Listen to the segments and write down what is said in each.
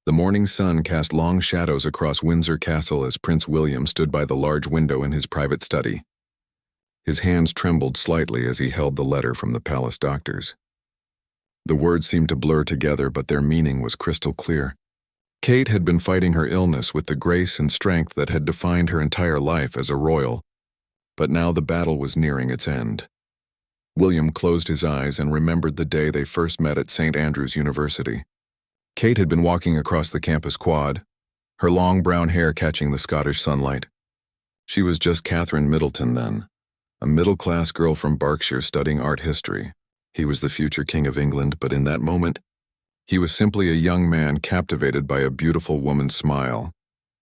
The morning sun cast long shadows across Windsor Castle as Prince William stood by the large window in his private study. His hands trembled slightly as he held the letter from the palace doctors. The words seemed to blur together, but their meaning was crystal clear. Kate had been fighting her illness with the grace and strength that had defined her entire life as a royal, but now the battle was nearing its end. William closed his eyes and remembered the day they first met at St. Andrews University. Kate had been walking across the campus quad, her long brown hair catching the Scottish sunlight. She was just Catherine Middleton then, a middle-class girl from Berkshire studying art history. He was the future King of England, but in that moment, he was simply a young man captivated by a beautiful woman's smile.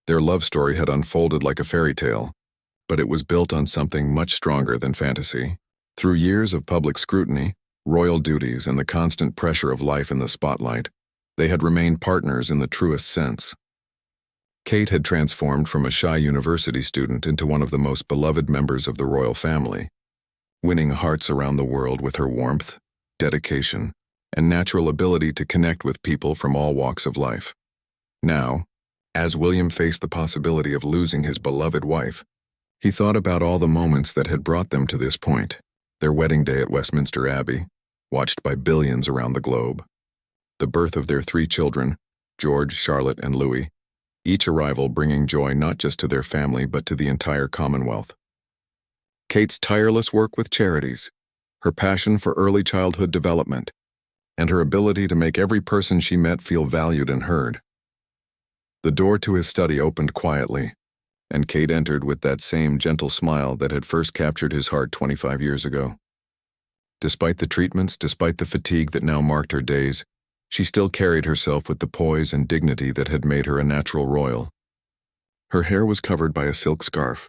Their love story had unfolded like a fairy tale, but it was built on something much stronger than fantasy. Through years of public scrutiny, royal duties, and the constant pressure of life in the spotlight, they had remained partners in the truest sense. Kate had transformed from a shy university student into one of the most beloved members of the royal family, winning hearts around the world with her warmth, dedication, and natural ability to connect with people from all walks of life. Now, as William faced the possibility of losing his beloved wife, he thought about all the moments that had brought them to this point. Their wedding day at Westminster Abbey, watched by billions around the globe. The birth of their 3 children, George, Charlotte, and Louis, each arrival bringing joy not just to their family but to the entire Commonwealth. Kate's tireless work with charities, her passion for early childhood development, and her ability to make every person she met feel valued and heard. The door to his study opened quietly, and Kate entered with that same gentle smile that had first captured his heart 25 years ago. Despite the treatments, despite the fatigue that now marked her days, she still carried herself with the poise and dignity that had made her a natural royal. Her hair was covered by a silk scarf,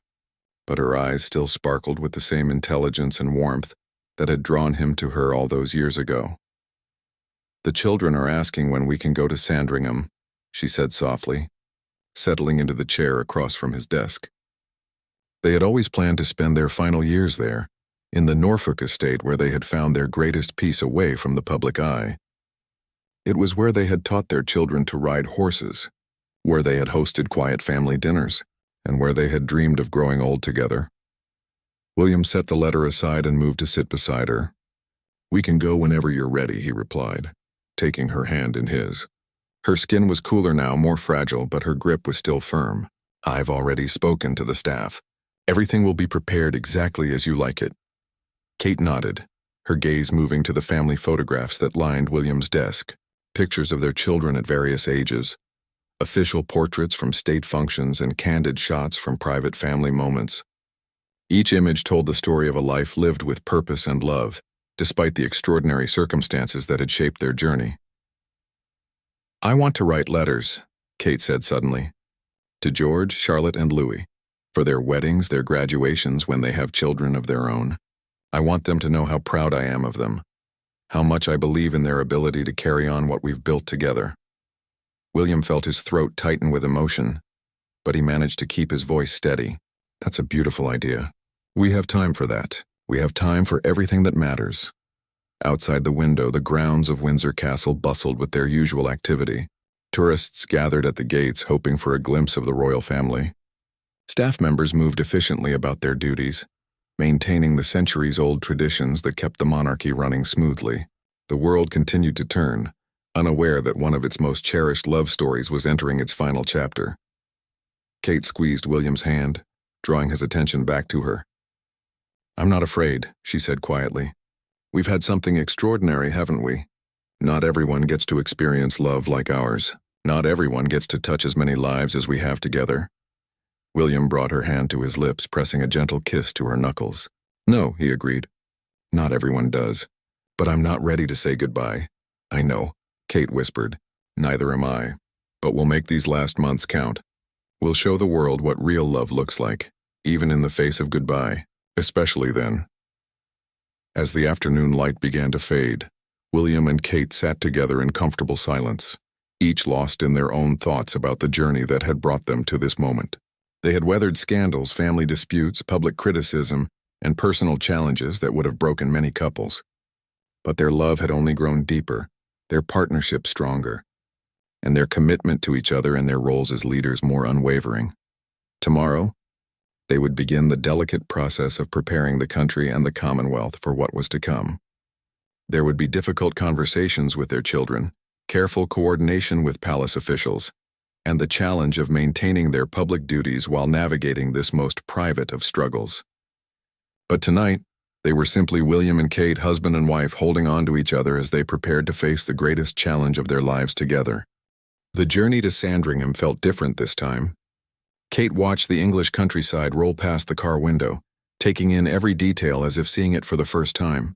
but her eyes still sparkled with the same intelligence and warmth that had drawn him to her all those years ago. "The children are asking when we can go to Sandringham," she said softly, settling into the chair across from his desk. They had always planned to spend their final years there, in the Norfolk estate where they had found their greatest peace away from the public eye. It was where they had taught their children to ride horses, where they had hosted quiet family dinners, and where they had dreamed of growing old together. William set the letter aside and moved to sit beside her. "We can go whenever you're ready," he replied, taking her hand in his. Her skin was cooler now, more fragile, but her grip was still firm. "I've already spoken to the staff. Everything will be prepared exactly as you like it." Kate nodded, her gaze moving to the family photographs that lined William's desk. Pictures of their children at various ages, official portraits from state functions, and candid shots from private family moments. Each image told the story of a life lived with purpose and love, despite the extraordinary circumstances that had shaped their journey. "I want to write letters," Kate said suddenly, "to George, Charlotte, and Louis, for their weddings, their graduations, when they have children of their own. I want them to know how proud I am of them, how much I believe in their ability to carry on what we've built together." William felt his throat tighten with emotion, but he managed to keep his voice steady. "That's a beautiful idea. We have time for that. We have time for everything that matters." Outside the window, the grounds of Windsor Castle bustled with their usual activity. Tourists gathered at the gates hoping for a glimpse of the royal family. Staff members moved efficiently about their duties, maintaining the centuries-old traditions that kept the monarchy running smoothly. The world continued to turn, unaware that one of its most cherished love stories was entering its final chapter. Kate squeezed William's hand, drawing his attention back to her. "I'm not afraid," she said quietly. "We've had something extraordinary, haven't we? Not everyone gets to experience love like ours. Not everyone gets to touch as many lives as we have together." William brought her hand to his lips, pressing a gentle kiss to her knuckles. "No," he agreed. "Not everyone does. But I'm not ready to say goodbye." "I know," Kate whispered. "Neither am I. But we'll make these last months count. We'll show the world what real love looks like, even in the face of goodbye, especially then." As the afternoon light began to fade, William and Kate sat together in comfortable silence, each lost in their own thoughts about the journey that had brought them to this moment. They had weathered scandals, family disputes, public criticism, and personal challenges that would have broken many couples. But their love had only grown deeper, their partnership stronger. and their commitment to each other and their roles as leaders more unwavering. Tomorrow, they would begin the delicate process of preparing the country and the Commonwealth for what was to come. There would be difficult conversations with their children, careful coordination with palace officials, and the challenge of maintaining their public duties while navigating this most private of struggles. But tonight, they were simply William and Kate, husband and wife, holding on to each other as they prepared to face the greatest challenge of their lives together. The journey to Sandringham felt different this time. Kate watched the English countryside roll past the car window, taking in every detail as if seeing it for the first time.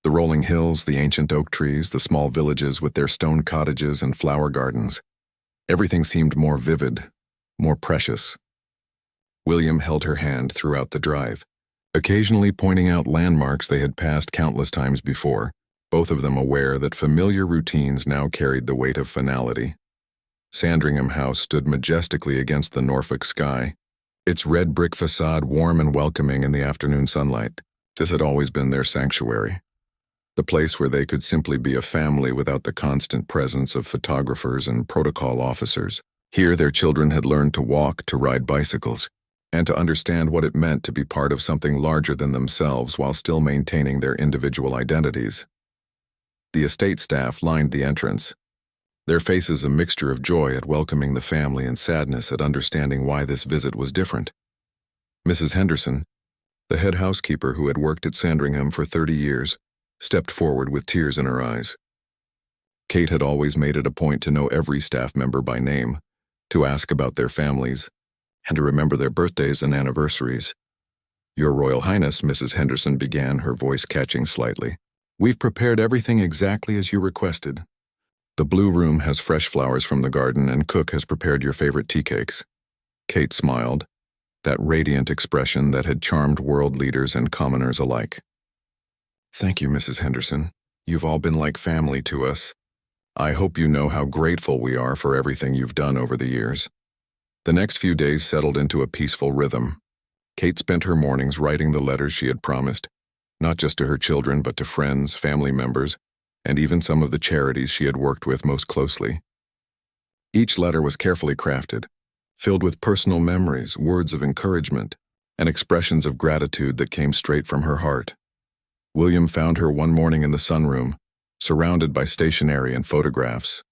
The rolling hills, the ancient oak trees, the small villages with their stone cottages and flower gardens. Everything seemed more vivid, more precious. William held her hand throughout the drive, occasionally pointing out landmarks they had passed countless times before, both of them aware that familiar routines now carried the weight of finality. Sandringham House stood majestically against the Norfolk sky, its red brick facade warm and welcoming in the afternoon sunlight. This had always been their sanctuary, the place where they could simply be a family without the constant presence of photographers and protocol officers. Here their children had learned to walk, to ride bicycles, and to understand what it meant to be part of something larger than themselves while still maintaining their individual identities. The estate staff lined the entrance, their faces a mixture of joy at welcoming the family and sadness at understanding why this visit was different. Mrs. Henderson, the head housekeeper who had worked at Sandringham for 30 years, stepped forward with tears in her eyes. Kate had always made it a point to know every staff member by name, to ask about their families, and to remember their birthdays and anniversaries. "Your Royal Highness," Mrs. Henderson began, her voice catching slightly. "We've prepared everything exactly as you requested. The blue room has fresh flowers from the garden, and Cook has prepared your favorite tea cakes." Kate smiled, that radiant expression that had charmed world leaders and commoners alike. "Thank you, Mrs. Henderson. You've all been like family to us. I hope you know how grateful we are for everything you've done over the years." The next few days settled into a peaceful rhythm. Kate spent her mornings writing the letters she had promised, not just to her children but to friends, family members, and even some of the charities she had worked with most closely. Each letter was carefully crafted, filled with personal memories, words of encouragement, and expressions of gratitude that came straight from her heart. William found her one morning in the sunroom, surrounded by stationery and photographs.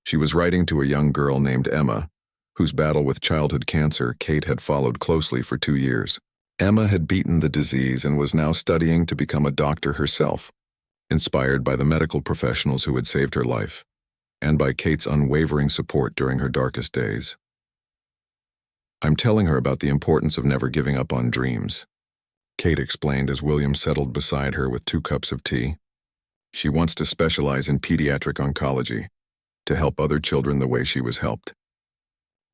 She was writing to a young girl named Emma, whose battle with childhood cancer Kate had followed closely for 2 years. Emma had beaten the disease and was now studying to become a doctor herself, inspired by the medical professionals who had saved her life, and by Kate's unwavering support during her darkest days. "I'm telling her about the importance of never giving up on dreams," Kate explained as William settled beside her with 2 cups of tea. "She wants to specialize in pediatric oncology, to help other children the way she was helped.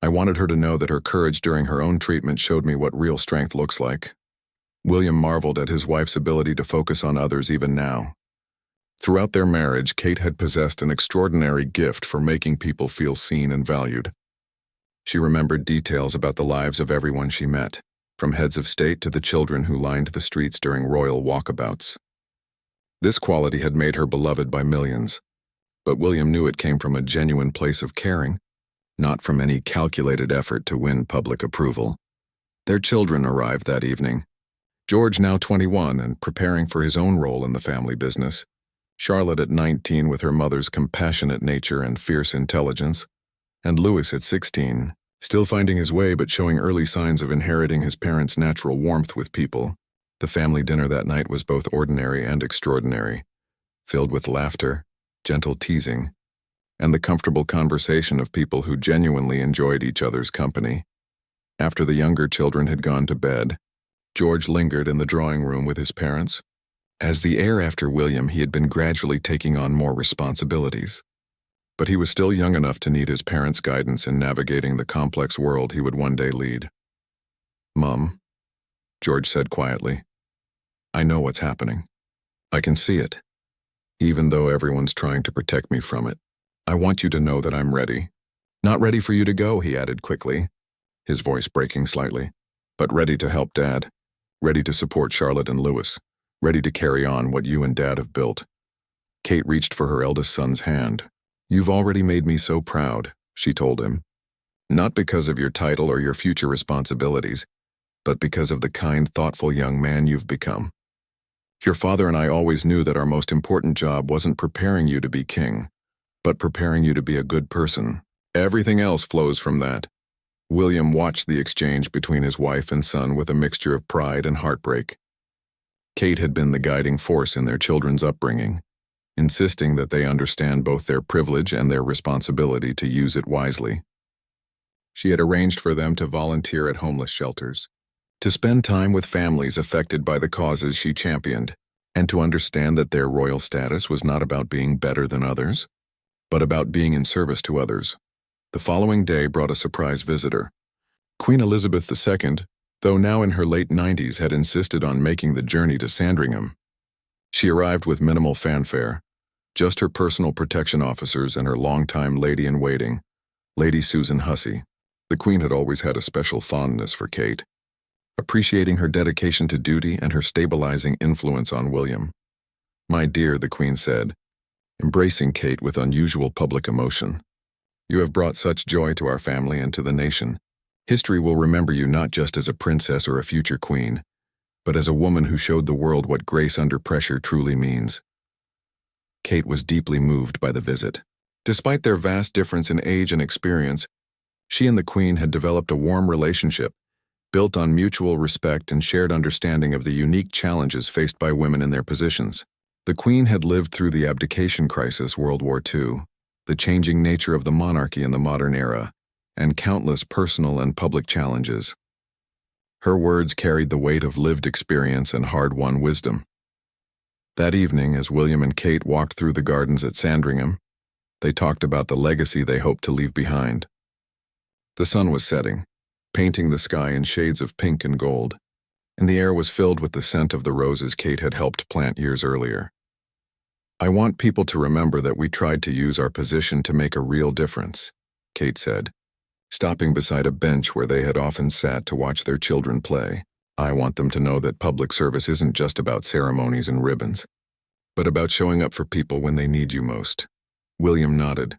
I wanted her to know that her courage during her own treatment showed me what real strength looks like." William marveled at his wife's ability to focus on others even now. Throughout their marriage, Kate had possessed an extraordinary gift for making people feel seen and valued. She remembered details about the lives of everyone she met, from heads of state to the children who lined the streets during royal walkabouts. This quality had made her beloved by millions, but William knew it came from a genuine place of caring, not from any calculated effort to win public approval. Their children arrived that evening. George, now 21 and preparing for his own role in the family business. Charlotte at 19 with her mother's compassionate nature and fierce intelligence. And Louis at 16, still finding his way but showing early signs of inheriting his parents' natural warmth with people. The family dinner that night was both ordinary and extraordinary, filled with laughter, gentle teasing, and the comfortable conversation of people who genuinely enjoyed each other's company. After the younger children had gone to bed, George lingered in the drawing room with his parents. As the heir after William, he had been gradually taking on more responsibilities. But he was still young enough to need his parents' guidance in navigating the complex world he would one day lead. "Mom," George said quietly, "I know what's happening. I can see it. Even though everyone's trying to protect me from it, I want you to know that I'm ready. Not ready for you to go," he added quickly, his voice breaking slightly, "but ready to help Dad, ready to support Charlotte and Louis, ready to carry on what you and Dad have built." Kate reached for her eldest son's hand, "You've already made me so proud," she told him. "Not because of your title or your future responsibilities, but because of the kind, thoughtful young man you've become. Your father and I always knew that our most important job wasn't preparing you to be king, but preparing you to be a good person. Everything else flows from that." William watched the exchange between his wife and son with a mixture of pride and heartbreak. Kate had been the guiding force in their children's upbringing, insisting that they understand both their privilege and their responsibility to use it wisely. She had arranged for them to volunteer at homeless shelters, to spend time with families affected by the causes she championed, and to understand that their royal status was not about being better than others, but about being in service to others. The following day brought a surprise visitor. Queen Elizabeth II, though now in her late 90s, had insisted on making the journey to Sandringham. She arrived with minimal fanfare, just her personal protection officers and her longtime lady-in-waiting, Lady Susan Hussey. The Queen had always had a special fondness for Kate, appreciating her dedication to duty and her stabilizing influence on William. "My dear," the Queen said, embracing Kate with unusual public emotion, "you have brought such joy to our family and to the nation. History will remember you not just as a princess or a future queen, but as a woman who showed the world what grace under pressure truly means." Kate was deeply moved by the visit. Despite their vast difference in age and experience, she and the Queen had developed a warm relationship, built on mutual respect and shared understanding of the unique challenges faced by women in their positions. The Queen had lived through the abdication crisis, World War II, the changing nature of the monarchy in the modern era, and countless personal and public challenges. Her words carried the weight of lived experience and hard-won wisdom. That evening, as William and Kate walked through the gardens at Sandringham, they talked about the legacy they hoped to leave behind. The sun was setting, painting the sky in shades of pink and gold, and the air was filled with the scent of the roses Kate had helped plant years earlier. "I want people to remember that we tried to use our position to make a real difference," Kate said, stopping beside a bench where they had often sat to watch their children play. "I want them to know that public service isn't just about ceremonies and ribbons, but about showing up for people when they need you most." William nodded,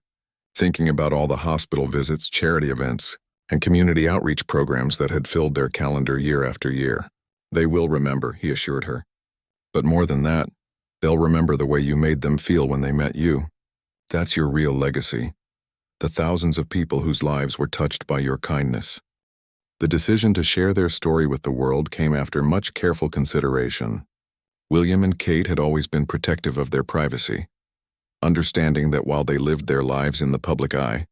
thinking about all the hospital visits, charity events, and community outreach programs that had filled their calendar year after year. "They will remember," he assured her. "But more than that, they'll remember the way you made them feel when they met you. That's your real legacy. The thousands of people whose lives were touched by your kindness." The decision to share their story with the world came after much careful consideration. William and Kate had always been protective of their privacy, understanding that while they lived their lives in the public eye,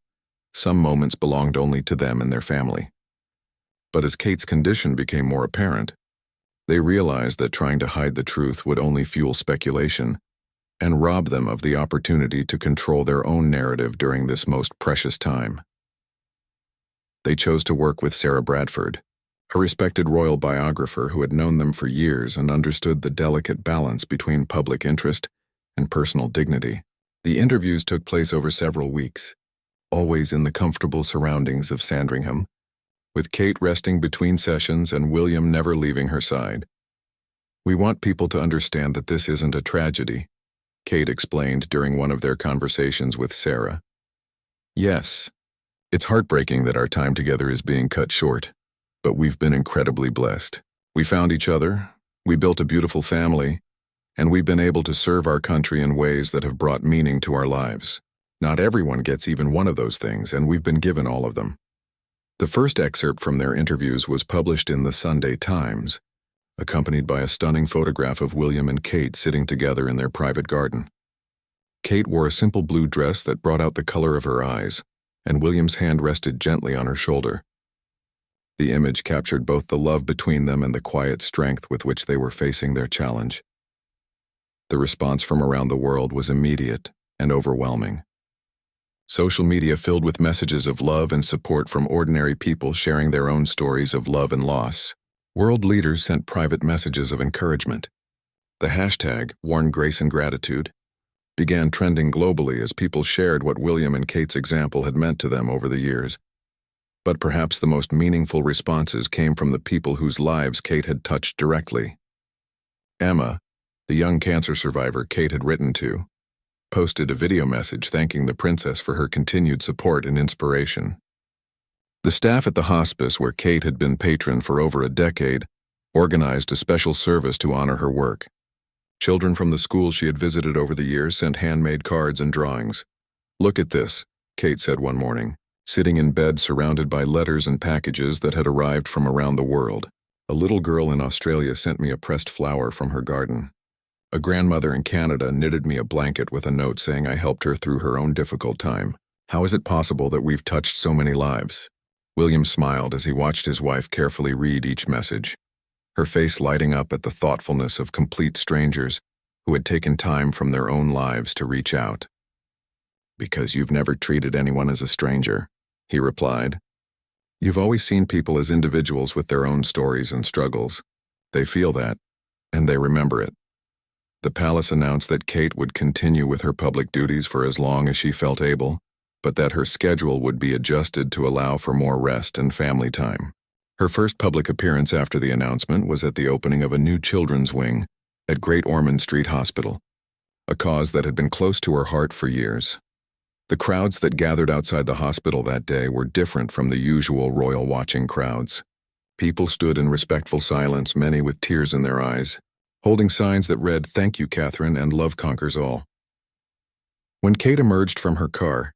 some moments belonged only to them and their family. But as Kate's condition became more apparent, they realized that trying to hide the truth would only fuel speculation and rob them of the opportunity to control their own narrative during this most precious time. They chose to work with Sarah Bradford, a respected royal biographer who had known them for years and understood the delicate balance between public interest and personal dignity. The interviews took place over several weeks, always in the comfortable surroundings of Sandringham, with Kate resting between sessions and William never leaving her side. "We want people to understand that this isn't a tragedy," Kate explained during one of their conversations with Sarah. "Yes, it's heartbreaking that our time together is being cut short, but we've been incredibly blessed. We found each other, we built a beautiful family, and we've been able to serve our country in ways that have brought meaning to our lives. Not everyone gets even one of those things, and we've been given all of them." The first excerpt from their interviews was published in the Sunday Times, accompanied by a stunning photograph of William and Kate sitting together in their private garden. Kate wore a simple blue dress that brought out the color of her eyes, and William's hand rested gently on her shoulder. The image captured both the love between them and the quiet strength with which they were facing their challenge. The response from around the world was immediate and overwhelming. Social media filled with messages of love and support from ordinary people sharing their own stories of love and loss. World leaders sent private messages of encouragement. The hashtag, Worn Grace and Gratitude, began trending globally as people shared what William and Kate's example had meant to them over the years. But perhaps the most meaningful responses came from the people whose lives Kate had touched directly. Emma, the young cancer survivor Kate had written to, posted a video message thanking the princess for her continued support and inspiration. The staff at the hospice where Kate had been patron for over a decade organized a special service to honor her work. Children from the schools she had visited over the years sent handmade cards and drawings. "Look at this," Kate said one morning, sitting in bed surrounded by letters and packages that had arrived from around the world. "A little girl in Australia sent me a pressed flower from her garden. A grandmother in Canada knitted me a blanket with a note saying I helped her through her own difficult time. How is it possible that we've touched so many lives?" William smiled as he watched his wife carefully read each message, her face lighting up at the thoughtfulness of complete strangers who had taken time from their own lives to reach out. "Because you've never treated anyone as a stranger," he replied. "You've always seen people as individuals with their own stories and struggles. They feel that, and they remember it." The palace announced that Kate would continue with her public duties for as long as she felt able, but that her schedule would be adjusted to allow for more rest and family time. Her first public appearance after the announcement was at the opening of a new children's wing at Great Ormond Street Hospital, a cause that had been close to her heart for years. The crowds that gathered outside the hospital that day were different from the usual royal watching crowds. People stood in respectful silence, many with tears in their eyes, holding signs that read, "Thank you, Catherine, and love conquers all." When Kate emerged from her car,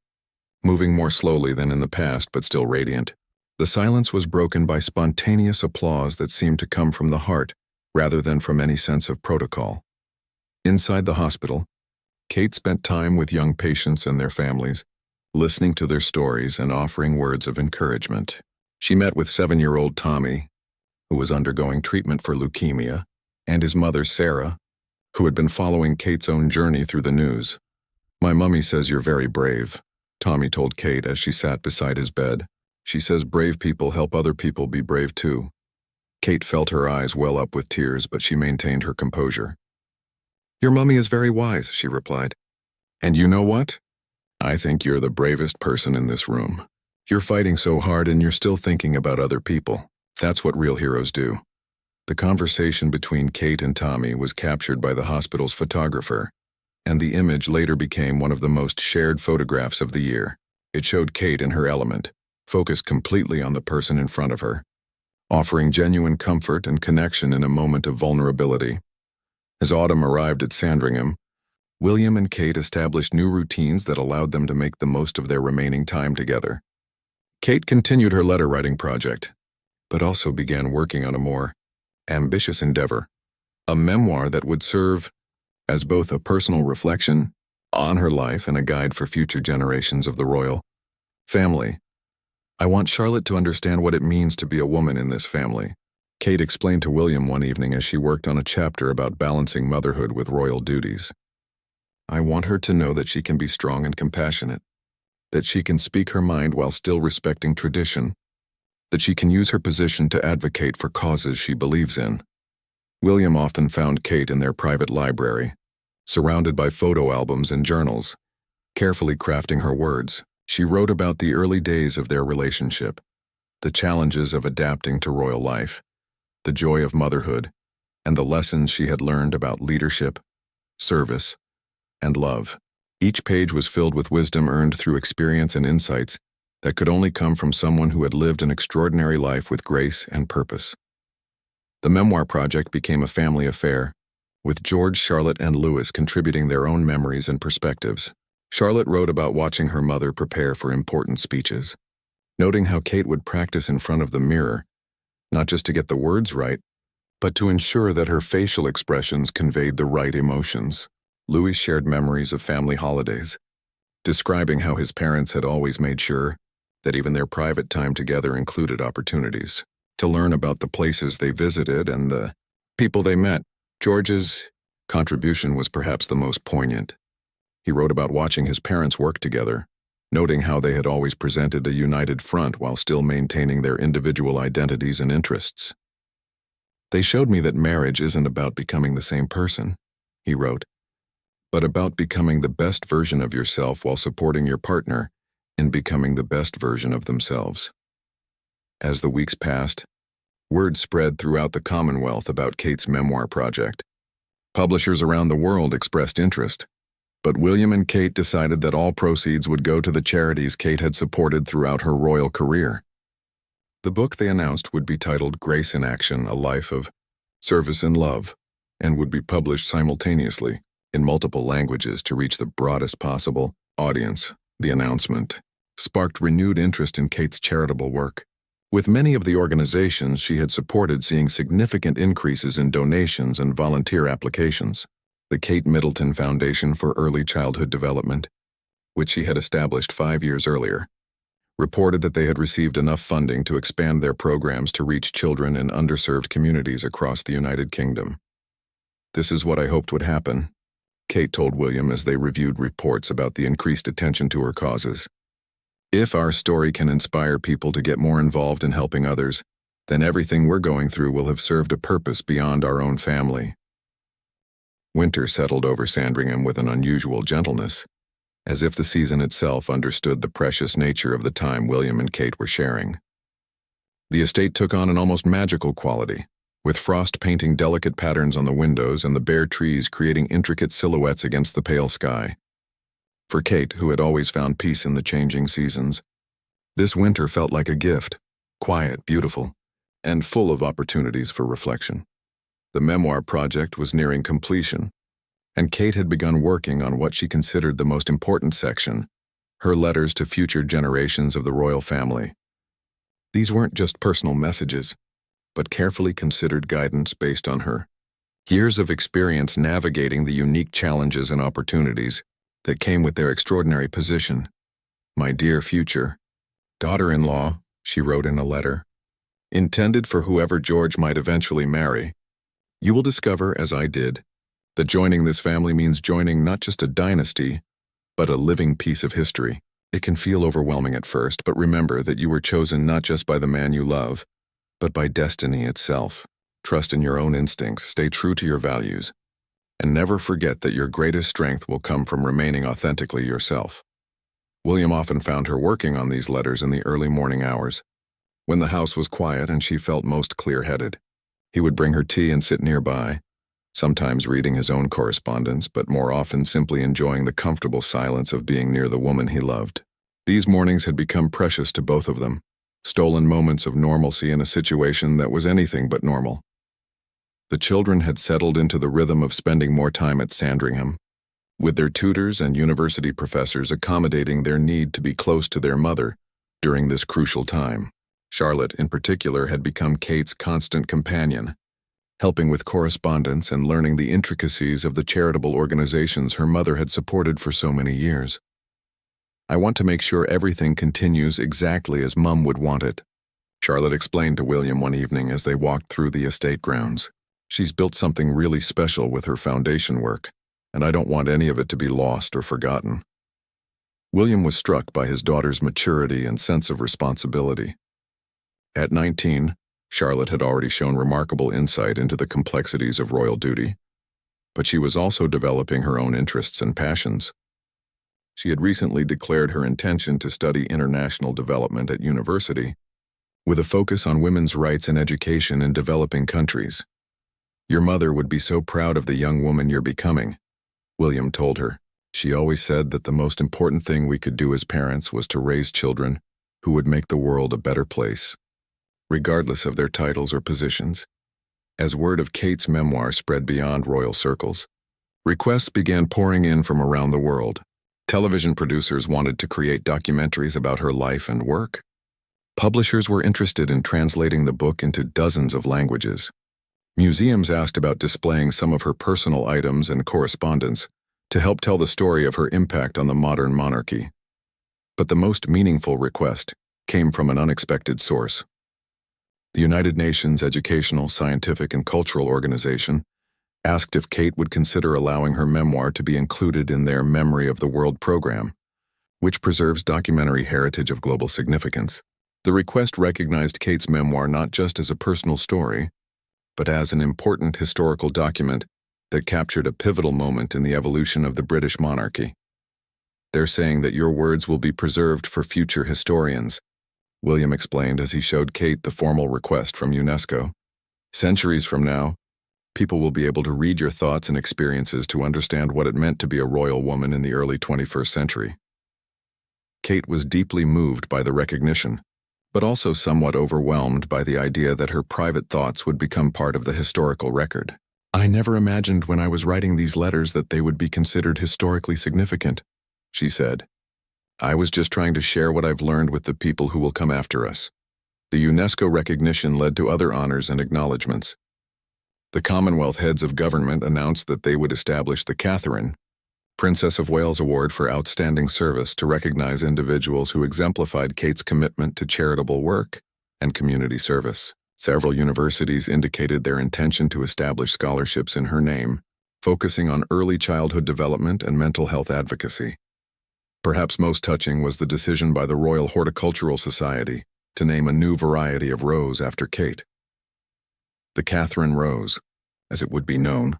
moving more slowly than in the past but still radiant, the silence was broken by spontaneous applause that seemed to come from the heart rather than from any sense of protocol. Inside the hospital, Kate spent time with young patients and their families, listening to their stories and offering words of encouragement. She met with 7-year-old Tommy, who was undergoing treatment for leukemia, and his mother, Sarah, who had been following Kate's own journey through the news. "My mummy says you're very brave," Tommy told Kate as she sat beside his bed. "She says brave people help other people be brave too." Kate felt her eyes well up with tears, but she maintained her composure. "Your mummy is very wise," she replied. "And you know what? I think you're the bravest person in this room. You're fighting so hard and you're still thinking about other people. That's what real heroes do." The conversation between Kate and Tommy was captured by the hospital's photographer, and the image later became one of the most shared photographs of the year. It showed Kate in her element, focused completely on the person in front of her, offering genuine comfort and connection in a moment of vulnerability. As autumn arrived at Sandringham, William and Kate established new routines that allowed them to make the most of their remaining time together. Kate continued her letter-writing project, but also began working on a more ambitious endeavor, a memoir that would serve as both a personal reflection on her life and a guide for future generations of the royal family. "I want Charlotte to understand what it means to be a woman in this family," Kate explained to William one evening as she worked on a chapter about balancing motherhood with royal duties. "I want her to know that she can be strong and compassionate, that she can speak her mind while still respecting tradition, that she can use her position to advocate for causes she believes in." William often found Kate in their private library, surrounded by photo albums and journals. Carefully crafting her words, she wrote about the early days of their relationship, the challenges of adapting to royal life, the joy of motherhood, and the lessons she had learned about leadership, service, and love. Each page was filled with wisdom earned through experience and insights that could only come from someone who had lived an extraordinary life with grace and purpose. The memoir project became a family affair, with George, Charlotte, and Louis contributing their own memories and perspectives. Charlotte wrote about watching her mother prepare for important speeches, noting how Kate would practice in front of the mirror, not just to get the words right, but to ensure that her facial expressions conveyed the right emotions. Louis shared memories of family holidays, describing how his parents had always made sure that even their private time together included opportunities to learn about the places they visited and the people they met. George's contribution was perhaps the most poignant. He wrote about watching his parents work together, noting how they had always presented a united front while still maintaining their individual identities and interests. "They showed me that marriage isn't about becoming the same person," he wrote, "but about becoming the best version of yourself while supporting your partner in becoming the best version of themselves." As the weeks passed, word spread throughout the Commonwealth about Kate's memoir project. Publishers around the world expressed interest, But William and Kate decided that all proceeds would go to the charities Kate had supported throughout her royal career. The book they announced would be titled Grace in Action, A Life of Service and Love, and would be published simultaneously in multiple languages to reach the broadest possible audience. The announcement sparked renewed interest in Kate's charitable work, with many of the organizations she had supported seeing significant increases in donations and volunteer applications. The Kate Middleton Foundation for Early Childhood Development, which she had established 5 years earlier, reported that they had received enough funding to expand their programs to reach children in underserved communities across the United Kingdom. "This is what I hoped would happen," Kate told William as they reviewed reports about the increased attention to her causes. "If our story can inspire people to get more involved in helping others, then everything we're going through will have served a purpose beyond our own family." Winter settled over Sandringham with an unusual gentleness, as if the season itself understood the precious nature of the time William and Kate were sharing. The estate took on an almost magical quality, with frost painting delicate patterns on the windows and the bare trees creating intricate silhouettes against the pale sky. For Kate, who had always found peace in the changing seasons, this winter felt like a gift, quiet, beautiful, and full of opportunities for reflection. The memoir project was nearing completion, and Kate had begun working on what she considered the most important section, her letters to future generations of the royal family. These weren't just personal messages, but carefully considered guidance based on her years of experience navigating the unique challenges and opportunities that came with their extraordinary position. "My dear future daughter-in-law," she wrote in a letter, "intended for whoever George might eventually marry, you will discover, as I did, that joining this family means joining not just a dynasty, but a living piece of history. It can feel overwhelming at first, but remember that you were chosen not just by the man you love, but by destiny itself. Trust in your own instincts, stay true to your values, and never forget that your greatest strength will come from remaining authentically yourself." William often found her working on these letters in the early morning hours, when the house was quiet and she felt most clear-headed. He would bring her tea and sit nearby, sometimes reading his own correspondence, but more often simply enjoying the comfortable silence of being near the woman he loved. These mornings had become precious to both of them, stolen moments of normalcy in a situation that was anything but normal. The children had settled into the rhythm of spending more time at Sandringham, with their tutors and university professors accommodating their need to be close to their mother during this crucial time. Charlotte, in particular, had become Kate's constant companion, helping with correspondence and learning the intricacies of the charitable organizations her mother had supported for so many years. "I want to make sure everything continues exactly as Mum would want it," Charlotte explained to William one evening as they walked through the estate grounds. "She's built something really special with her foundation work, and I don't want any of it to be lost or forgotten." William was struck by his daughter's maturity and sense of responsibility. At 19, Charlotte had already shown remarkable insight into the complexities of royal duty, but she was also developing her own interests and passions. She had recently declared her intention to study international development at university, with a focus on women's rights and education in developing countries. "Your mother would be so proud of the young woman you're becoming," William told her. "She always said that the most important thing we could do as parents was to raise children who would make the world a better place, regardless of their titles or positions." As word of Kate's memoir spread beyond royal circles, requests began pouring in from around the world. Television producers wanted to create documentaries about her life and work. Publishers were interested in translating the book into dozens of languages. Museums asked about displaying some of her personal items and correspondence to help tell the story of her impact on the modern monarchy. But the most meaningful request came from an unexpected source. The United Nations Educational, Scientific, and Cultural Organization asked if Kate would consider allowing her memoir to be included in their Memory of the World program, which preserves documentary heritage of global significance. The request recognized Kate's memoir not just as a personal story, but as an important historical document that captured a pivotal moment in the evolution of the British monarchy. "They're saying that your words will be preserved for future historians," William explained as he showed Kate the formal request from UNESCO. "Centuries from now, People will be able to read your thoughts and experiences to understand what it meant to be a royal woman in the early 21st century. Kate was deeply moved by the recognition, but also somewhat overwhelmed by the idea that her private thoughts would become part of the historical record. "I never imagined when I was writing these letters that they would be considered historically significant," she said. "I was just trying to share what I've learned with the people who will come after us." The UNESCO recognition led to other honors and acknowledgements. The Commonwealth heads of government announced that they would establish the Catherine, Princess of Wales Award for Outstanding Service to recognize individuals who exemplified Kate's commitment to charitable work and community service. Several universities indicated their intention to establish scholarships in her name, focusing on early childhood development and mental health advocacy. Perhaps most touching was the decision by the Royal Horticultural Society to name a new variety of rose after Kate. The Catherine rose, as it would be known,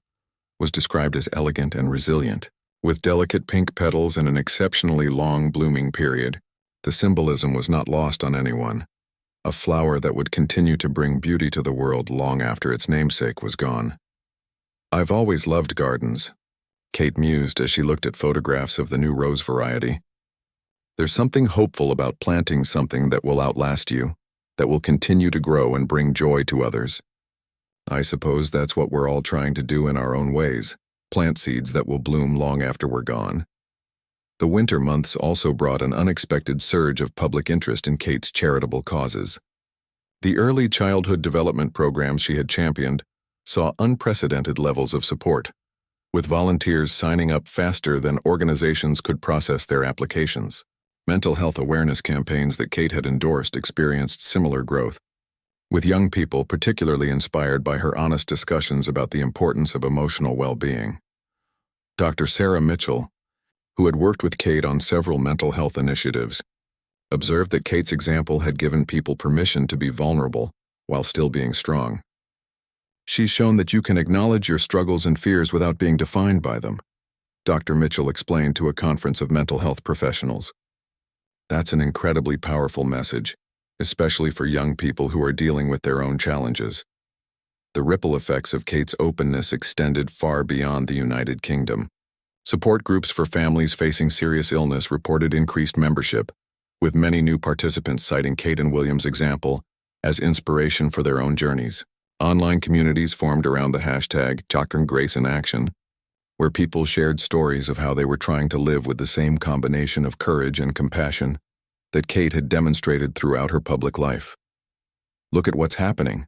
was described as elegant and resilient. With delicate pink petals and an exceptionally long blooming period, the symbolism was not lost on anyone. A flower that would continue to bring beauty to the world long after its namesake was gone. "I've always loved gardens," Kate mused as she looked at photographs of the new rose variety. "There's something hopeful about planting something that will outlast you, that will continue to grow and bring joy to others. I suppose that's what we're all trying to do in our own ways, plant seeds that will bloom long after we're gone." The winter months also brought an unexpected surge of public interest in Kate's charitable causes. The early childhood development programs she had championed saw unprecedented levels of support, with volunteers signing up faster than organizations could process their applications. Mental health awareness campaigns that Kate had endorsed experienced similar growth, with young people particularly inspired by her honest discussions about the importance of emotional well-being. Dr. Sarah Mitchell, who had worked with Kate on several mental health initiatives, observed that Kate's example had given people permission to be vulnerable while still being strong. "She's shown that you can acknowledge your struggles and fears without being defined by them," Dr. Mitchell explained to a conference of mental health professionals. That's an incredibly powerful message, especially for young people who are dealing with their own challenges. The ripple effects of Kate's openness extended far beyond the United Kingdom. Support groups for families facing serious illness reported increased membership, with many new participants citing Kate and William's example as inspiration for their own journeys. Online communities formed around the hashtag #GraceInAction, where people shared stories of how they were trying to live with the same combination of courage and compassion that Kate had demonstrated throughout her public life. "Look at what's happening,"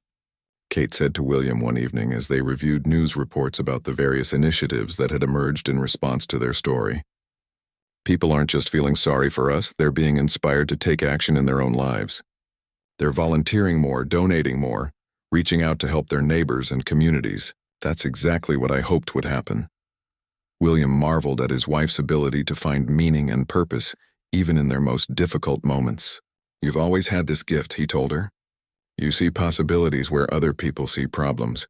Kate said to William one evening as they reviewed news reports about the various initiatives that had emerged in response to their story. "People aren't just feeling sorry for us, they're being inspired to take action in their own lives. They're volunteering more, donating more, reaching out to help their neighbors and communities. That's exactly what I hoped would happen." William marveled at his wife's ability to find meaning and purpose even in their most difficult moments. "You've always had this gift," he told her. "You see possibilities where other people see problems.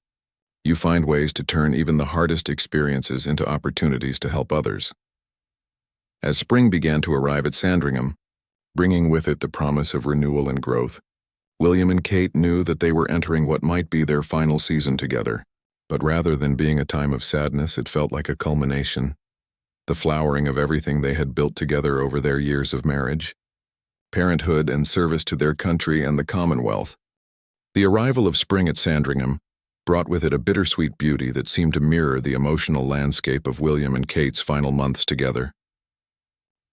You find ways to turn even the hardest experiences into opportunities to help others." As spring began to arrive at Sandringham, bringing with it the promise of renewal and growth, William and Kate knew that they were entering what might be their final season together. But rather than being a time of sadness, it felt like a culmination, the flowering of everything they had built together over their years of marriage, parenthood, and service to their country and the Commonwealth. The arrival of spring at Sandringham brought with it a bittersweet beauty that seemed to mirror the emotional landscape of William and Kate's final months together.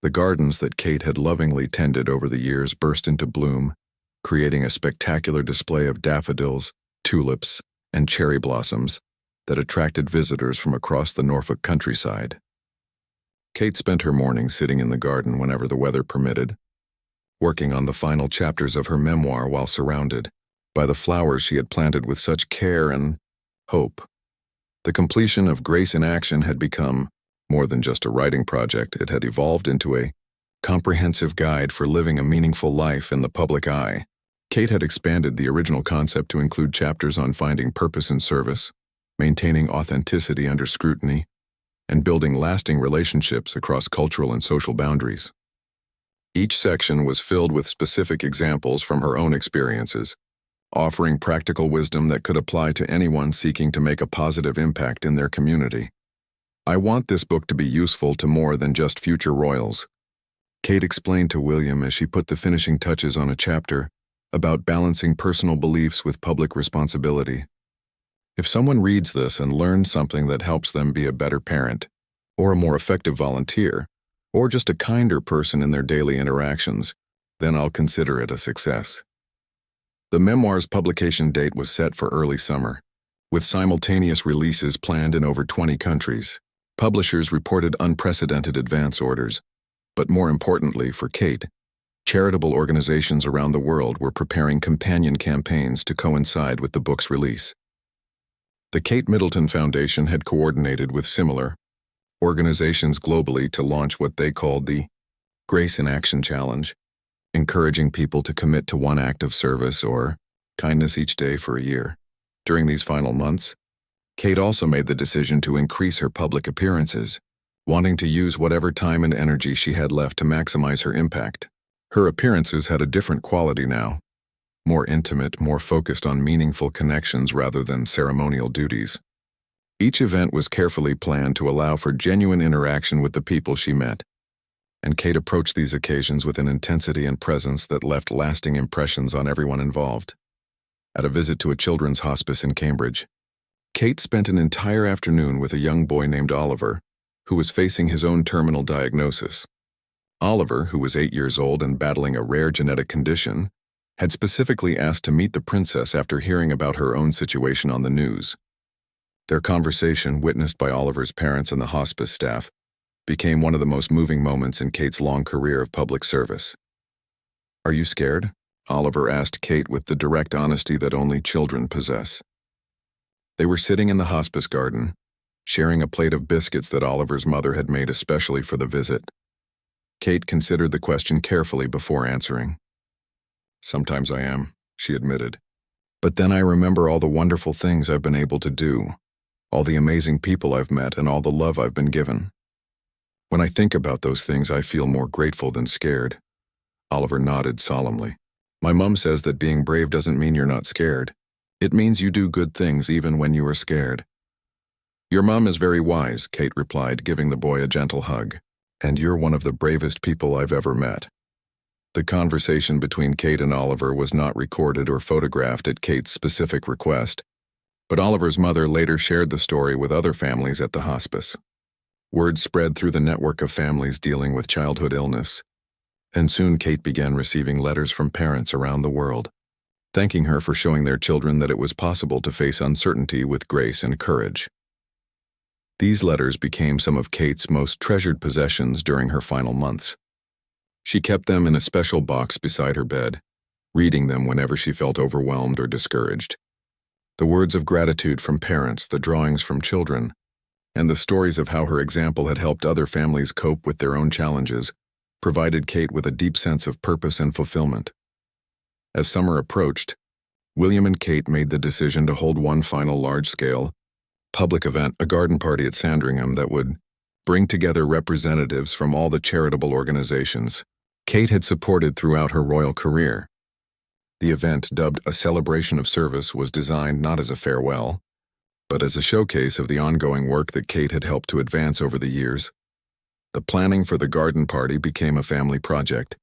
The gardens that Kate had lovingly tended over the years burst into bloom, creating a spectacular display of daffodils, tulips, and cherry blossoms that attracted visitors from across the Norfolk countryside. Kate spent her mornings sitting in the garden whenever the weather permitted, working on the final chapters of her memoir while surrounded by the flowers she had planted with such care and hope. The completion of Grace in Action had become more than just a writing project. It had evolved into a comprehensive guide for living a meaningful life in the public eye. Kate had expanded the original concept to include chapters on finding purpose in service, maintaining authenticity under scrutiny, and building lasting relationships across cultural and social boundaries. Each section was filled with specific examples from her own experiences, offering practical wisdom that could apply to anyone seeking to make a positive impact in their community. I want this book to be useful to more than just future royals. Kate explained to William as she put the finishing touches on a chapter about balancing personal beliefs with public responsibility. If someone reads this and learns something that helps them be a better parent, or a more effective volunteer, or just a kinder person in their daily interactions, then I'll consider it a success. The memoir's publication date was set for early summer, with simultaneous releases planned in over 20 countries. Publishers reported unprecedented advance orders, but more importantly for Kate, charitable organizations around the world were preparing companion campaigns to coincide with the book's release. The Kate Middleton Foundation had coordinated with similar organizations globally to launch what they called the Grace in Action Challenge, encouraging people to commit to one act of service or kindness each day for a year. During these final months, Kate also made the decision to increase her public appearances, wanting to use whatever time and energy she had left to maximize her impact. Her appearances had a different quality now, more intimate, more focused on meaningful connections rather than ceremonial duties. Each event was carefully planned to allow for genuine interaction with the people she met, and Kate approached these occasions with an intensity and presence that left lasting impressions on everyone involved. At a visit to a children's hospice in Cambridge, Kate spent an entire afternoon with a young boy named Oliver, who was facing his own terminal diagnosis. Oliver, who was 8 years old and battling a rare genetic condition, had specifically asked to meet the princess after hearing about her own situation on the news. Their conversation, witnessed by Oliver's parents and the hospice staff, became one of the most moving moments in Kate's long career of public service. "Are you scared?" Oliver asked Kate with the direct honesty that only children possess. They were sitting in the hospice garden, sharing a plate of biscuits that Oliver's mother had made especially for the visit. Kate considered the question carefully before answering. "Sometimes I am," she admitted. "But then I remember all the wonderful things I've been able to do, all the amazing people I've met, and all the love I've been given. When I think about those things, I feel more grateful than scared." Oliver nodded solemnly. "My mom says that being brave doesn't mean you're not scared. It means you do good things even when you are scared." "Your mom is very wise," Kate replied, giving the boy a gentle hug. "And you're one of the bravest people I've ever met." The conversation between Kate and Oliver was not recorded or photographed at Kate's specific request, but Oliver's mother later shared the story with other families at the hospice. Word spread through the network of families dealing with childhood illness, and soon Kate began receiving letters from parents around the world, thanking her for showing their children that it was possible to face uncertainty with grace and courage. These letters became some of Kate's most treasured possessions during her final months. She kept them in a special box beside her bed, reading them whenever she felt overwhelmed or discouraged. The words of gratitude from parents, the drawings from children, and the stories of how her example had helped other families cope with their own challenges provided Kate with a deep sense of purpose and fulfillment. As summer approached, William and Kate made the decision to hold one final large-scale public event, a garden party at Sandringham that would bring together representatives from all the charitable organizations Kate had supported throughout her royal career. The event, dubbed a celebration of service, was designed not as a farewell, but as a showcase of the ongoing work that Kate had helped to advance over the years. The planning for the garden party became a family project,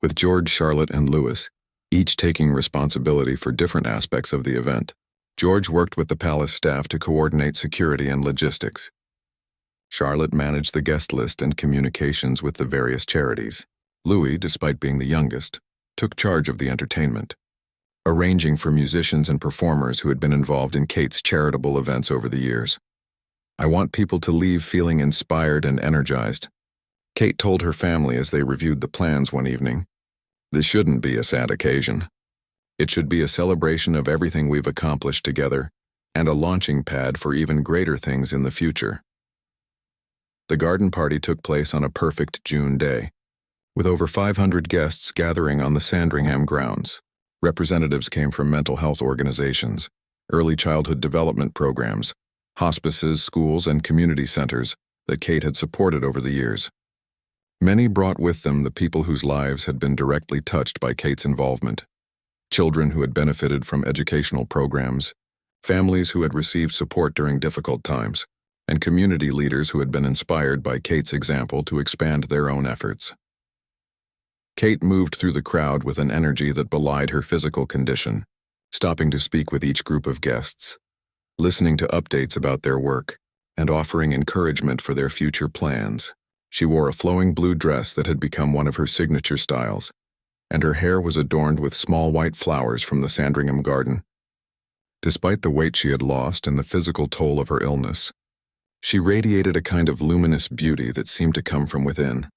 with George, Charlotte, and Louis each taking responsibility for different aspects of the event. George worked with the palace staff to coordinate security and logistics. Charlotte managed the guest list and communications with the various charities. Louis, despite being the youngest, took charge of the entertainment, arranging for musicians and performers who had been involved in Kate's charitable events over the years. "I want people to leave feeling inspired and energized," Kate told her family as they reviewed the plans one evening. "This shouldn't be a sad occasion. It should be a celebration of everything we've accomplished together and a launching pad for even greater things in the future." The garden party took place on a perfect June day, with over 500 guests gathering on the Sandringham grounds. Representatives came from mental health organizations, early childhood development programs, hospices, schools, and community centers that Kate had supported over the years. Many brought with them the people whose lives had been directly touched by Kate's involvement. children who had benefited from educational programs, families who had received support during difficult times, and community leaders who had been inspired by Kate's example to expand their own efforts. Kate moved through the crowd with an energy that belied her physical condition, stopping to speak with each group of guests, listening to updates about their work, and offering encouragement for their future plans. She wore a flowing blue dress that had become one of her signature styles, and her hair was adorned with small white flowers from the Sandringham garden. Despite the weight she had lost and the physical toll of her illness, she radiated a kind of luminous beauty that seemed to come from within.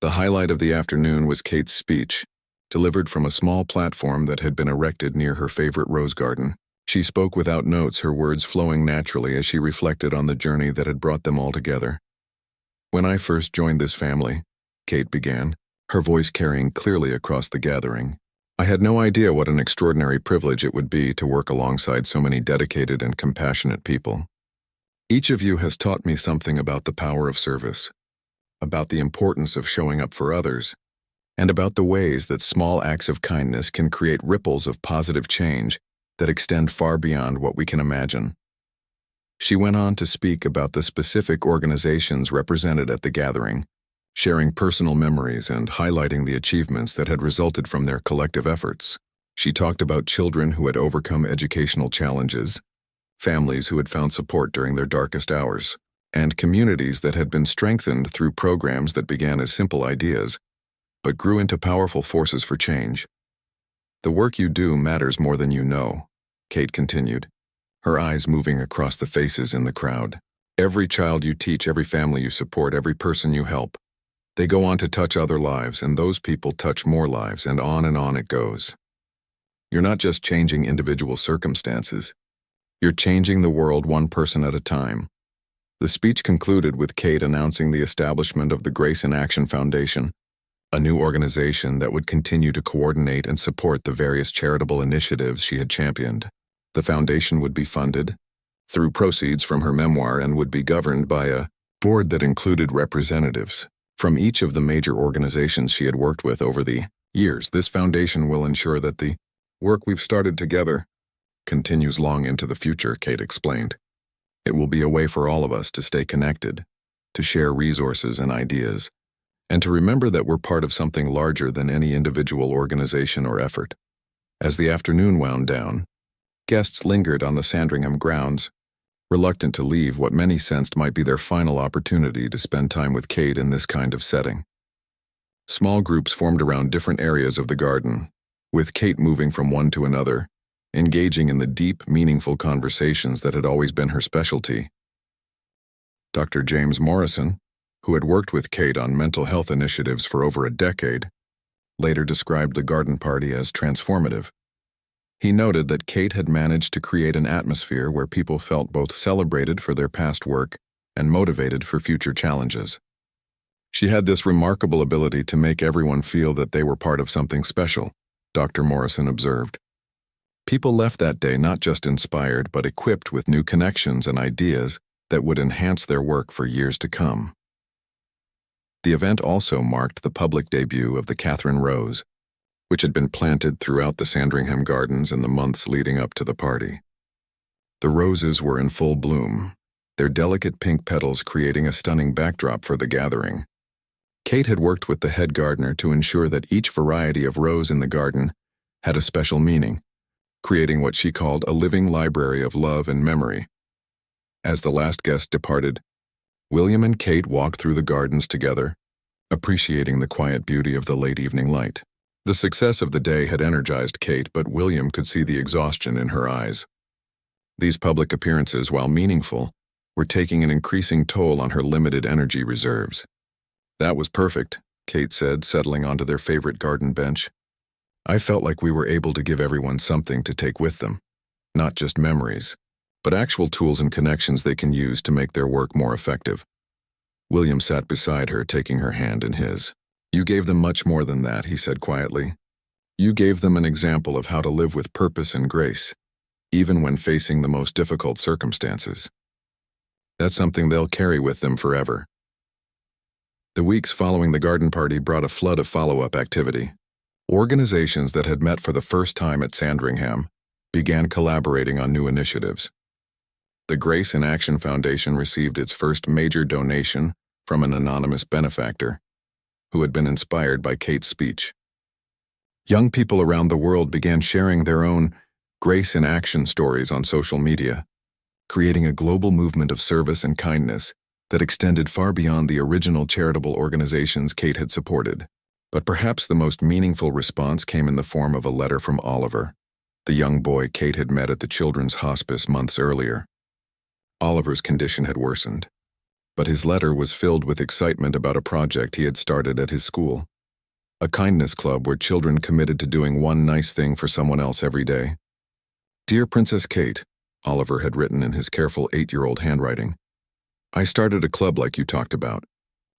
The highlight of the afternoon was Kate's speech, delivered from a small platform that had been erected near her favorite rose garden. She spoke without notes, her words flowing naturally as she reflected on the journey that had brought them all together. "When I first joined this family," Kate began, her voice carrying clearly across the gathering, "I had no idea what an extraordinary privilege it would be to work alongside so many dedicated and compassionate people. Each of you has taught me something about the power of service, about the importance of showing up for others, and about the ways that small acts of kindness can create ripples of positive change that extend far beyond what we can imagine." She went on to speak about the specific organizations represented at the gathering, sharing personal memories and highlighting the achievements that had resulted from their collective efforts. She talked about children who had overcome educational challenges, families who had found support during their darkest hours, and communities that had been strengthened through programs that began as simple ideas, but grew into powerful forces for change. "The work you do matters more than you know," Kate continued, her eyes moving across the faces in the crowd. "Every child you teach, every family you support, every person you help, they go on to touch other lives, and those people touch more lives, and on it goes. You're not just changing individual circumstances, you're changing the world one person at a time." The speech concluded with Kate announcing the establishment of the Grace in Action Foundation, a new organization that would continue to coordinate and support the various charitable initiatives she had championed. The foundation would be funded through proceeds from her memoir and would be governed by a board that included representatives from each of the major organizations she had worked with over the years. "This foundation will ensure that the work we've started together continues long into the future," Kate explained. "It will be a way for all of us to stay connected, to share resources and ideas, and to remember that we're part of something larger than any individual organization or effort." As the afternoon wound down, guests lingered on the Sandringham grounds, reluctant to leave what many sensed might be their final opportunity to spend time with Kate in this kind of setting. Small groups formed around different areas of the garden, with Kate moving from one to another, engaging in the deep, meaningful conversations that had always been her specialty. Dr. James Morrison, who had worked with Kate on mental health initiatives for over a decade, later described the garden party as transformative. He noted that Kate had managed to create an atmosphere where people felt both celebrated for their past work and motivated for future challenges. She had this remarkable ability to make everyone feel that they were part of something special, Dr. Morrison observed. People left that day not just inspired but equipped with new connections and ideas that would enhance their work for years to come. The event also marked the public debut of the Catherine Rose, which had been planted throughout the Sandringham Gardens in the months leading up to the party. The roses were in full bloom, their delicate pink petals creating a stunning backdrop for the gathering. Kate had worked with the head gardener to ensure that each variety of rose in the garden had a special meaning, creating what she called a living library of love and memory. As the last guest departed, William and Kate walked through the gardens together, appreciating the quiet beauty of the late evening light. The success of the day had energized Kate, but William could see the exhaustion in her eyes. These public appearances, while meaningful, were taking an increasing toll on her limited energy reserves. "That was perfect," Kate said, settling onto their favorite garden bench. "I felt like we were able to give everyone something to take with them, not just memories, but actual tools and connections they can use to make their work more effective." William sat beside her, taking her hand in his. "You gave them much more than that," he said quietly. "You gave them an example of how to live with purpose and grace, even when facing the most difficult circumstances. That's something they'll carry with them forever." The weeks following the garden party brought a flood of follow-up activity. Organizations that had met for the first time at Sandringham began collaborating on new initiatives. The Grace in Action Foundation received its first major donation from an anonymous benefactor who had been inspired by Kate's speech. Young people around the world began sharing their own Grace in Action stories on social media, creating a global movement of service and kindness that extended far beyond the original charitable organizations Kate had supported. But perhaps the most meaningful response came in the form of a letter from Oliver, the young boy Kate had met at the children's hospice months earlier. Oliver's condition had worsened, but his letter was filled with excitement about a project he had started at his school, a kindness club where children committed to doing one nice thing for someone else every day. "Dear Princess Kate," Oliver had written in his careful 8-year-old handwriting, "I started a club like you talked about.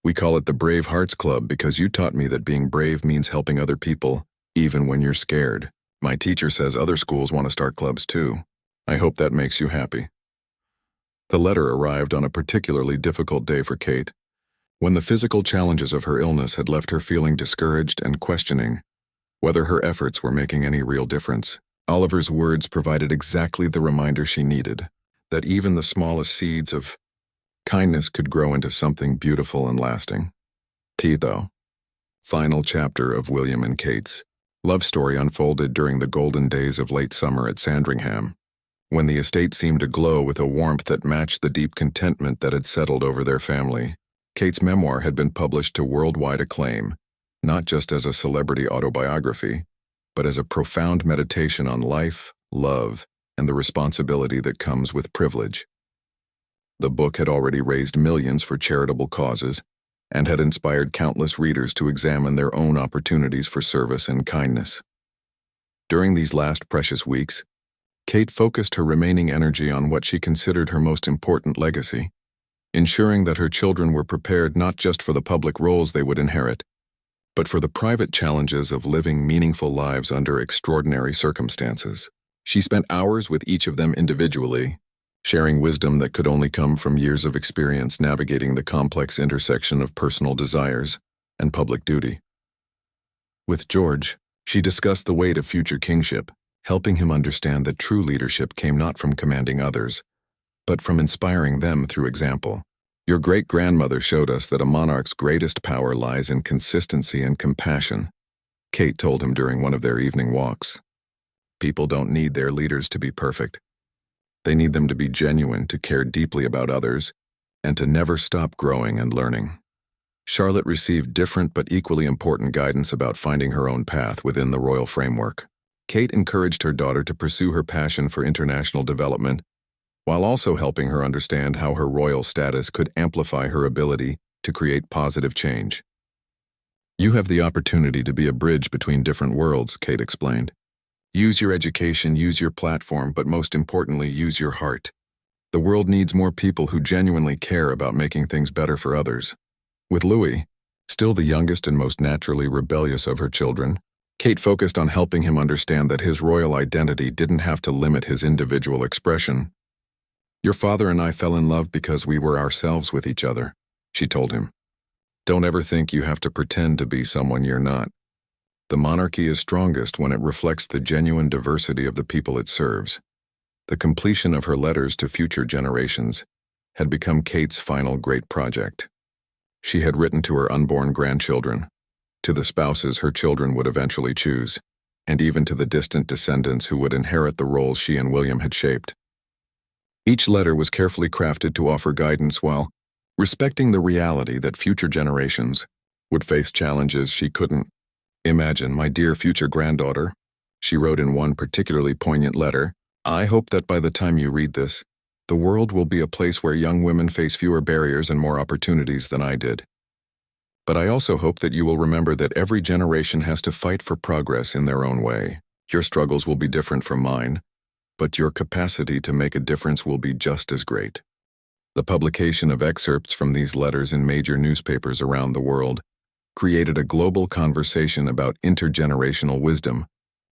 We call it the Brave Hearts Club because you taught me that being brave means helping other people, even when you're scared. My teacher says other schools want to start clubs too. I hope that makes you happy." The letter arrived on a particularly difficult day for Kate, when the physical challenges of her illness had left her feeling discouraged and questioning whether her efforts were making any real difference. Oliver's words provided exactly the reminder she needed, that even the smallest seeds of kindness could grow into something beautiful and lasting. Tito. Final chapter of William and Kate's love story unfolded during the golden days of late summer at Sandringham, when the estate seemed to glow with a warmth that matched the deep contentment that had settled over their family. Kate's memoir had been published to worldwide acclaim, not just as a celebrity autobiography, but as a profound meditation on life, love, and the responsibility that comes with privilege. The book had already raised millions for charitable causes and had inspired countless readers to examine their own opportunities for service and kindness. During these last precious weeks, Kate focused her remaining energy on what she considered her most important legacy, ensuring that her children were prepared not just for the public roles they would inherit, but for the private challenges of living meaningful lives under extraordinary circumstances. She spent hours with each of them individually, sharing wisdom that could only come from years of experience navigating the complex intersection of personal desires and public duty. With George, she discussed the weight of future kingship, helping him understand that true leadership came not from commanding others, but from inspiring them through example. "Your great-grandmother showed us that a monarch's greatest power lies in consistency and compassion," Kate told him during one of their evening walks. "People don't need their leaders to be perfect. They need them to be genuine, to care deeply about others, and to never stop growing and learning." Charlotte received different but equally important guidance about finding her own path within the royal framework. Kate encouraged her daughter to pursue her passion for international development, while also helping her understand how her royal status could amplify her ability to create positive change. "You have the opportunity to be a bridge between different worlds," Kate explained. "Use your education, use your platform, but most importantly, use your heart. The world needs more people who genuinely care about making things better for others." With Louis, still the youngest and most naturally rebellious of her children, Kate focused on helping him understand that his royal identity didn't have to limit his individual expression. "Your father and I fell in love because we were ourselves with each other," she told him. "Don't ever think you have to pretend to be someone you're not. The monarchy is strongest when it reflects the genuine diversity of the people it serves." The completion of her letters to future generations had become Kate's final great project. She had written to her unborn grandchildren, to the spouses her children would eventually choose, and even to the distant descendants who would inherit the roles she and William had shaped. Each letter was carefully crafted to offer guidance while respecting the reality that future generations would face challenges she couldn't imagine. "My dear future granddaughter," she wrote in one particularly poignant letter, "I hope that by the time you read this, the world will be a place where young women face fewer barriers and more opportunities than I did. But I also hope that you will remember that every generation has to fight for progress in their own way. Your struggles will be different from mine, but your capacity to make a difference will be just as great." The publication of excerpts from these letters in major newspapers around the world created a global conversation about intergenerational wisdom,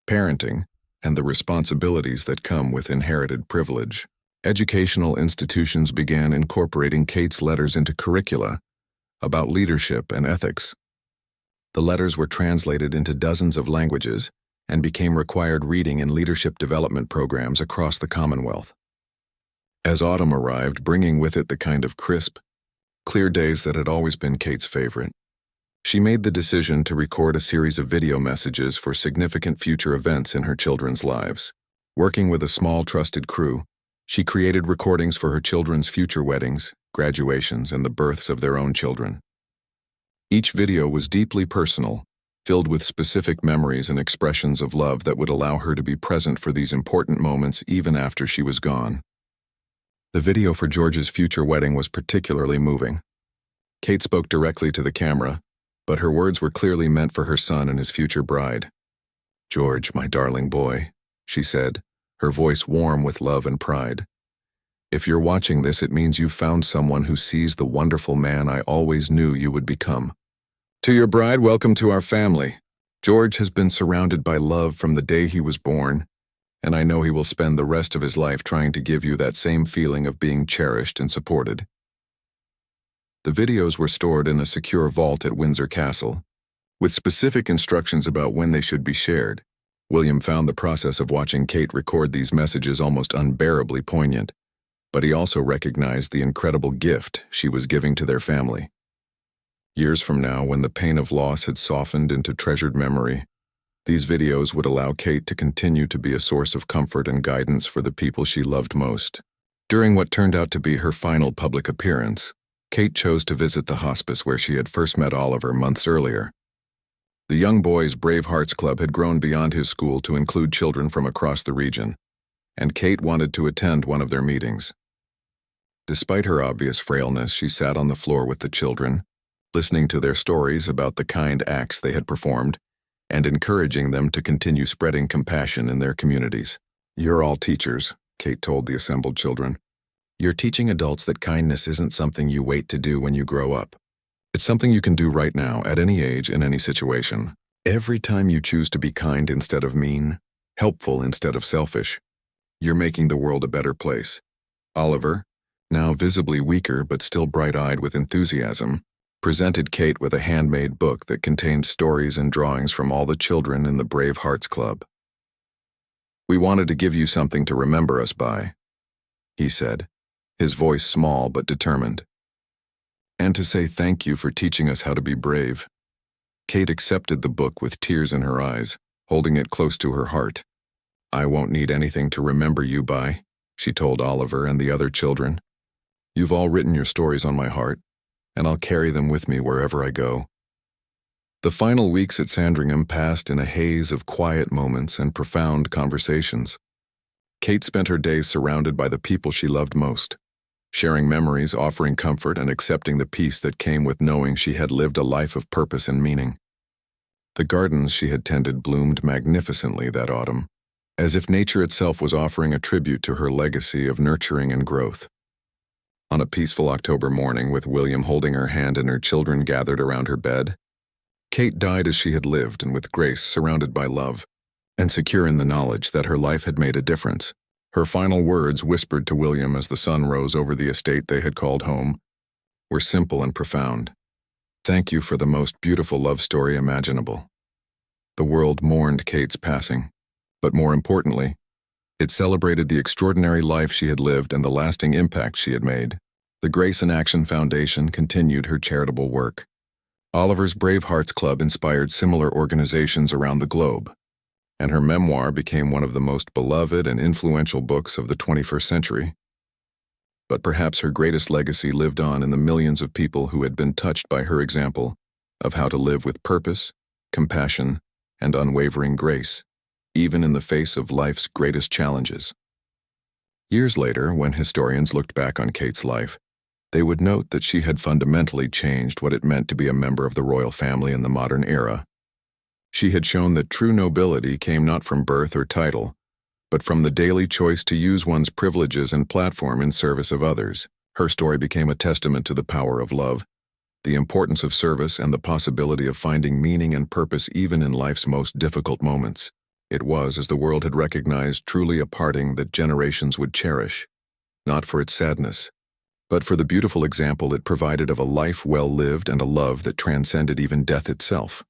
parenting, and the responsibilities that come with inherited privilege. Educational institutions began incorporating Kate's letters into curricula about leadership and ethics. The letters were translated into dozens of languages and became required reading in leadership development programs across the Commonwealth. As autumn arrived, bringing with it the kind of crisp, clear days that had always been Kate's favorite, she made the decision to record a series of video messages for significant future events in her children's lives. Working with a small, trusted crew, she created recordings for her children's future weddings, graduations, and the births of their own children. Each video was deeply personal, filled with specific memories and expressions of love that would allow her to be present for these important moments even after she was gone. The video for George's future wedding was particularly moving. Kate spoke directly to the camera, but her words were clearly meant for her son and his future bride. "George, my darling boy," she said, her voice warm with love and pride. "If you're watching this, it means you've found someone who sees the wonderful man I always knew you would become. To your bride, welcome to our family. George has been surrounded by love from the day he was born, and I know he will spend the rest of his life trying to give you that same feeling of being cherished and supported." The videos were stored in a secure vault at Windsor Castle, with specific instructions about when they should be shared. William found the process of watching Kate record these messages almost unbearably poignant, but he also recognized the incredible gift she was giving to their family. Years from now, when the pain of loss had softened into treasured memory, these videos would allow Kate to continue to be a source of comfort and guidance for the people she loved most. During what turned out to be her final public appearance, Kate chose to visit the hospice where she had first met Oliver months earlier. The young boy's Brave Hearts Club had grown beyond his school to include children from across the region, and Kate wanted to attend one of their meetings. Despite her obvious frailness, she sat on the floor with the children, listening to their stories about the kind acts they had performed, and encouraging them to continue spreading compassion in their communities. "You're all teachers," Kate told the assembled children. "You're teaching adults that kindness isn't something you wait to do when you grow up. It's something you can do right now, at any age, in any situation. Every time you choose to be kind instead of mean, helpful instead of selfish, you're making the world a better place." Oliver, now visibly weaker but still bright-eyed with enthusiasm, presented Kate with a handmade book that contained stories and drawings from all the children in the Brave Hearts Club. "We wanted to give you something to remember us by," he said, his voice small but determined. "And to say thank you for teaching us how to be brave." Kate accepted the book with tears in her eyes, holding it close to her heart. "I won't need anything to remember you by," she told Oliver and the other children. "You've all written your stories on my heart, and I'll carry them with me wherever I go." The final weeks at Sandringham passed in a haze of quiet moments and profound conversations. Kate spent her days surrounded by the people she loved most, sharing memories, offering comfort, and accepting the peace that came with knowing she had lived a life of purpose and meaning. The gardens she had tended bloomed magnificently that autumn, as if nature itself was offering a tribute to her legacy of nurturing and growth. On a peaceful October morning, with William holding her hand and her children gathered around her bed, Kate died as she had lived and with grace, surrounded by love, and secure in the knowledge that her life had made a difference. Her final words, whispered to William as the sun rose over the estate they had called home, were simple and profound. "Thank you for the most beautiful love story imaginable." The world mourned Kate's passing, but more importantly, it celebrated the extraordinary life she had lived and the lasting impact she had made. The Grace in Action Foundation continued her charitable work. Oliver's Brave Hearts Club inspired similar organizations around the globe, and her memoir became one of the most beloved and influential books of the 21st century. But perhaps her greatest legacy lived on in the millions of people who had been touched by her example of how to live with purpose, compassion, and unwavering grace, even in the face of life's greatest challenges. Years later, when historians looked back on Kate's life, they would note that she had fundamentally changed what it meant to be a member of the royal family in the modern era. She had shown that true nobility came not from birth or title, but from the daily choice to use one's privileges and platform in service of others. Her story became a testament to the power of love, the importance of service, and the possibility of finding meaning and purpose even in life's most difficult moments. It was, as the world had recognized, truly a parting that generations would cherish, not for its sadness, but for the beautiful example it provided of a life well lived and a love that transcended even death itself.